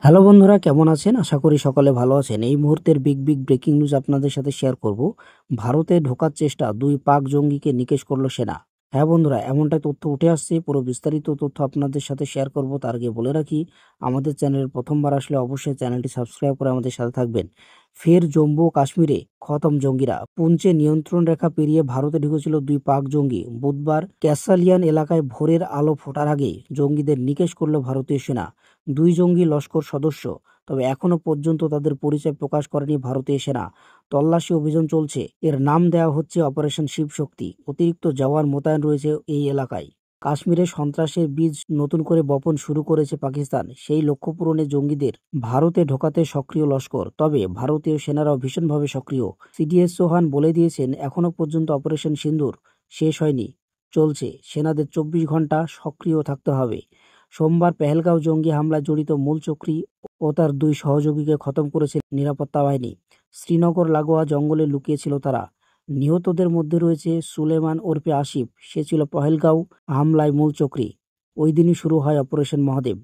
Hello বন্ধুরা, কেমন আছেন? আশা করি সকলে ভালো আছেন। এই মুহূর্তের বিগ ব্রেকিং নিউজ আপনাদের সাথে শেয়ার করব। ভারতে ঢোকার চেষ্টা, 2 পাক জঙ্গিকে নিকেশ করল সেনা। হ্যাঁ বন্ধুরা, এমনটাই তথ্য উঠে আসছে। পুরো বিস্তারিত তথ্য আপনাদের সাথে শেয়ার করব। তার আগে বলে রাখি, আমাদের চ্যানেলের প্রথমবার আসলে অবশ্যই চ্যানেলটি সাবস্ক্রাইব করে আমাদের সাথে থাকবেন। ফের জম্মু ও কাশ্মীরে খতম জঙ্গিরা। পুঞ্চে নিয়ন্ত্রণ রেখা পেরিয়ে ভারতে ঢুকেছিল 2 পাক জঙ্গি। বুধবার ক্যাসালিয়ান এলাকায় ভোরের আলো ফোটার আগেই জঙ্গিদের নিকেশ করল ভারতীয় সেনা। 2 জঙ্গি লস্কর সদস্য, তবে এখনো পর্যন্ত তাদের পরিচয় প্রকাশ করেনি ভারতীয় সেনা। তল্লাশি অভিযান চলছে। এর নাম দেওয়া হচ্ছে অপারেশন শিবশক্তি। অতিরিক্ত জওয়ান মোতায়েন রয়েছে এই এলাকায়। কাশ্মীরে সন্ত্রাসের বীজ নতুন করে বপন শুরু করেছে পাকিস্তান। সেই লক্ষ্য পূরণে জঙ্গিদের ভারতে ঢোকাতে সক্রিয় লস্কর। তবে ভারতীয় সেনারাও ভীষণভাবে সক্রিয়। সিডিএস চৌহান বলে দিয়েছেন, এখনো পর্যন্ত অপারেশন সিন্দুর শেষ হয়নি, চলছে। সেনাদের 24 ঘন্টা সক্রিয় থাকতে হবে। সোমবার পেহেলগাঁও জঙ্গি হামলায় জড়িত মূল চক্রী ও তার 2 সহযোগীকে খতম করেছে নিরাপত্তা বাহিনী। শ্রীনগর লাগোয়া জঙ্গলে লুকিয়েছিল তারা। নিহতদের মধ্যে রয়েছে সুলেমান ওরফে আসিফ। সে ছিল পহেলগাঁও হামলায় মূল চক্রী। ওই দিনই শুরু হয় অপারেশন মহাদেব।